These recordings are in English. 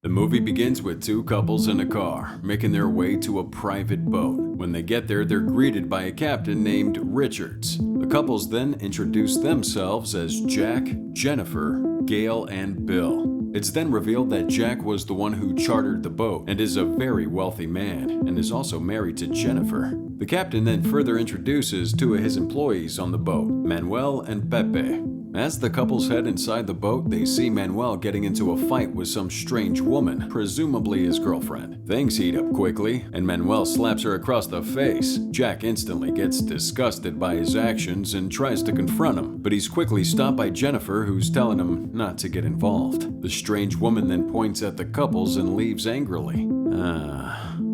The movie begins with two couples in a car, making their way to a private boat. When they get there, they're greeted by a captain named Richards. The couples then introduce themselves as Jack, Jennifer, Gail, and Bill. It's then revealed that Jack was the one who chartered the boat and is a very wealthy man, and is also married to Jennifer. The captain then further introduces two of his employees on the boat, Manuel and Pepe. As the couples head inside the boat, they see Manuel getting into a fight with some strange woman, presumably his girlfriend. Things heat up quickly, and Manuel slaps her across the face. Jack instantly gets disgusted by his actions and tries to confront him, but he's quickly stopped by Jennifer, who's telling him not to get involved. The strange woman then points at the couples and leaves angrily.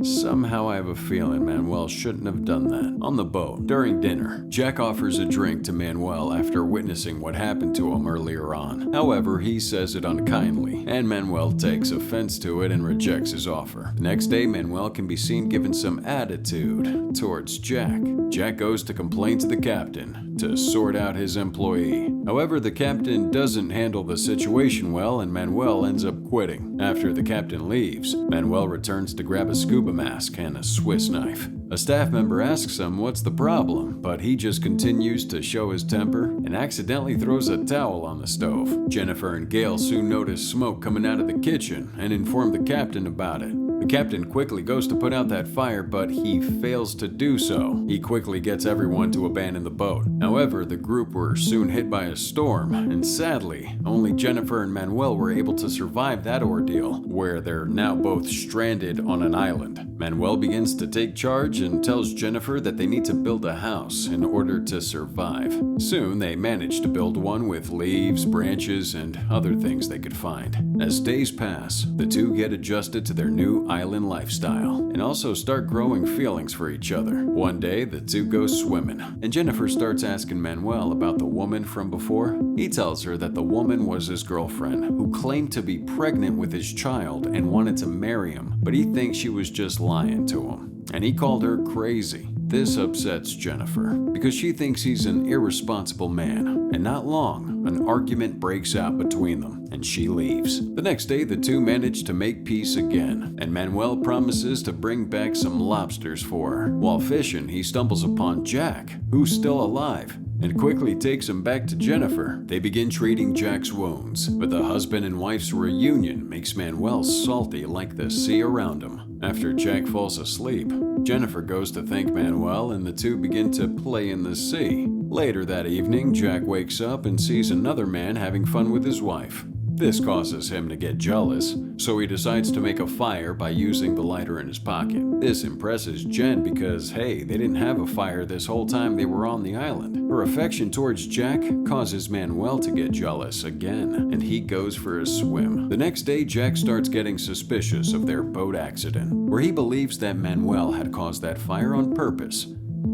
Somehow I have a feeling Manuel shouldn't have done that. On the boat, during dinner, Jack offers a drink to Manuel after witnessing what happened to him earlier on. However, he says it unkindly, and Manuel takes offense to it and rejects his offer. The next day, Manuel can be seen giving some attitude towards Jack. Jack goes to complain to the captain to sort out his employee. However, the captain doesn't handle the situation well, and Manuel ends up quitting. After the captain leaves, Manuel returns to grab a scuba mask and a Swiss knife. A staff member asks him what's the problem, but he just continues to show his temper and accidentally throws a towel on the stove. Jennifer and Gail soon notice smoke coming out of the kitchen and inform the captain about it. The captain quickly goes to put out that fire, but he fails to do so. He quickly gets everyone to abandon the boat. However, the group were soon hit by a storm, and sadly, only Jennifer and Manuel were able to survive that ordeal, where they're now both stranded on an island. Manuel begins to take charge and tells Jennifer that they need to build a house in order to survive. Soon, they manage to build one with leaves, branches, and other things they could find. As days pass, the two get adjusted to their new island lifestyle and also start growing feelings for each other. One day, the two go swimming, and Jennifer starts asking Manuel about the woman from before. He tells her that the woman was his girlfriend, who claimed to be pregnant with his child and wanted to marry him, but he thinks she was just lying to him, and he called her crazy. This upsets Jennifer because she thinks he's an irresponsible man, and not long, an argument breaks out between them, and she leaves. The next day, the two manage to make peace again, and Manuel promises to bring back some lobsters for her. While fishing, he stumbles upon Jack, who's still alive, and quickly takes him back to Jennifer. They begin treating Jack's wounds, but the husband and wife's reunion makes Manuel salty like the sea around him. After Jack falls asleep, Jennifer goes to thank Manuel, and the two begin to play in the sea. Later that evening, Jack wakes up and sees another man having fun with his wife. This causes him to get jealous, so he decides to make a fire by using the lighter in his pocket. This impresses Jen because, hey, they didn't have a fire this whole time they were on the island. Her affection towards Jack causes Manuel to get jealous again, and he goes for a swim. The next day, Jack starts getting suspicious of their boat accident, where he believes that Manuel had caused that fire on purpose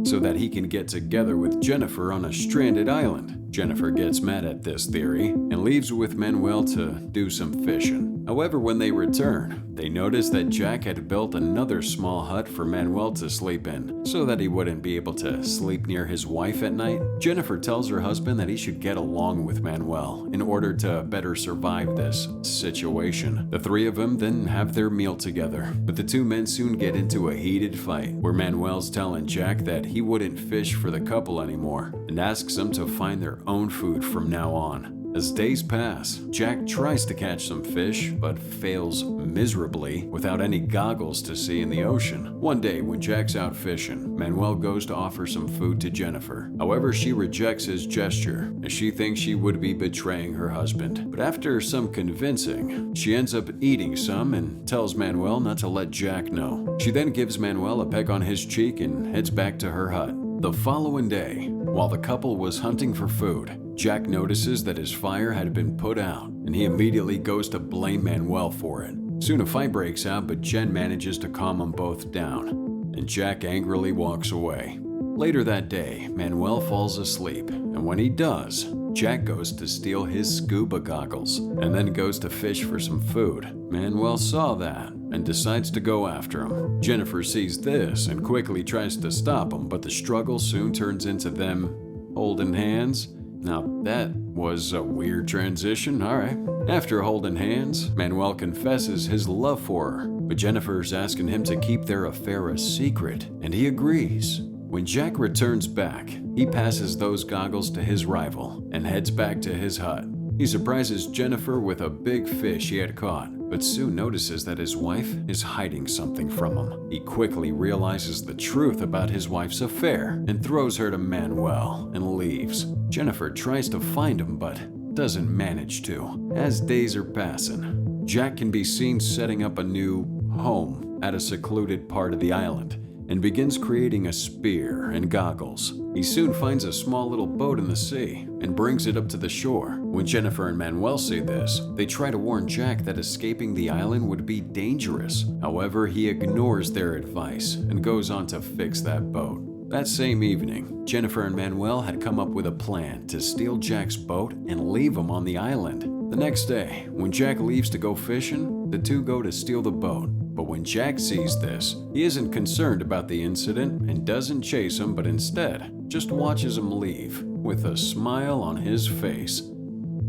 so that he can get together with Jennifer on a stranded island. Jennifer gets mad at this theory and leaves with Manuel to do some fishing. However, when they return, they notice that Jack had built another small hut for Manuel to sleep in so that he wouldn't be able to sleep near his wife at night. Jennifer tells her husband that he should get along with Manuel in order to better survive this situation. The three of them then have their meal together, but the two men soon get into a heated fight where Manuel's telling Jack that he wouldn't fish for the couple anymore and asks them to find their own food from now on. As days pass, Jack tries to catch some fish, but fails miserably without any goggles to see in the ocean. One day, when Jack's out fishing, Manuel goes to offer some food to Jennifer. However, she rejects his gesture, as she thinks she would be betraying her husband. But after some convincing, she ends up eating some and tells Manuel not to let Jack know. She then gives Manuel a peck on his cheek and heads back to her hut. The following day, while the couple was hunting for food, Jack notices that his fire had been put out, and he immediately goes to blame Manuel for it. Soon a fight breaks out, but Jen manages to calm them both down, and Jack angrily walks away. Later that day, Manuel falls asleep, and when he does, Jack goes to steal his scuba goggles, and then goes to fish for some food. Manuel saw that and decides to go after him. Jennifer sees this and quickly tries to stop him, but the struggle soon turns into them holding hands. Now that Was a weird transition, alright. After holding hands, Manuel confesses his love for her, but Jennifer's asking him to keep their affair a secret, and he agrees. When Jack returns back, he passes those goggles to his rival and heads back to his hut. He surprises Jennifer with a big fish he had caught, but soon notices that his wife is hiding something from him. He quickly realizes the truth about his wife's affair and throws her to Manuel and leaves. Jennifer tries to find him but doesn't manage to. As days are passing, Jack can be seen setting up a new home at a secluded part of the island and begins creating a spear and goggles. He soon finds a small little boat in the sea and brings it up to the shore. When Jennifer and Manuel see this, they try to warn Jack that escaping the island would be dangerous. However, he ignores their advice and goes on to fix that boat. That same evening, Jennifer and Manuel had come up with a plan to steal Jack's boat and leave him on the island. The next day, when Jack leaves to go fishing, the two go to steal the boat. But when Jack sees this, he isn't concerned about the incident and doesn't chase him, but instead just watches him leave with a smile on his face.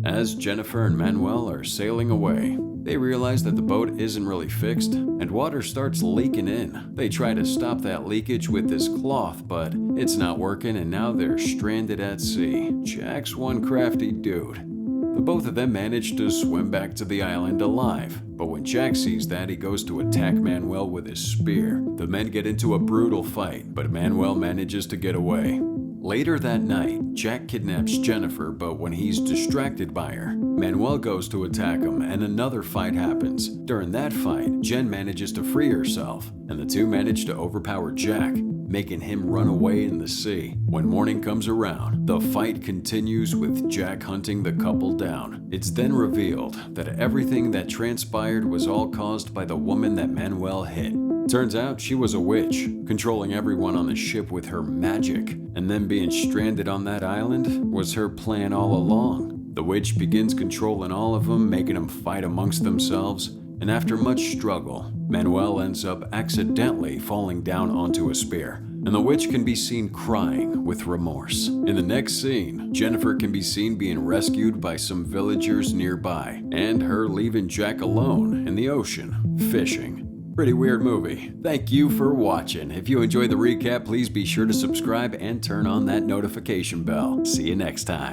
As Jennifer and Manuel are sailing away, they realize that the boat isn't really fixed and water starts leaking in. They try to stop that leakage with this cloth, but it's not working and now they're stranded at sea. Jack's one crafty dude. The both of them manage to swim back to the island alive, but when Jack sees that, he goes to attack Manuel with his spear. The men get into a brutal fight, but Manuel manages to get away. Later that night, Jack kidnaps Jennifer, but when he's distracted by her, Manuel goes to attack him and another fight happens. During that fight, Jen manages to free herself, and the two manage to overpower Jack, making him run away in the sea. When morning comes around, the fight continues with Jack hunting the couple down. It's then revealed that everything that transpired was all caused by the woman that Manuel hit. Turns out she was a witch, controlling everyone on the ship with her magic, and then being stranded on that island was her plan all along. The witch begins controlling all of them, making them fight amongst themselves, and after much struggle, Manuel ends up accidentally falling down onto a spear, and the witch can be seen crying with remorse. In the next scene, Jennifer can be seen being rescued by some villagers nearby, and her leaving Jack alone in the ocean, fishing. Pretty weird movie. Thank you for watching. If you enjoyed the recap, please be sure to subscribe and turn on that notification bell. See you next time.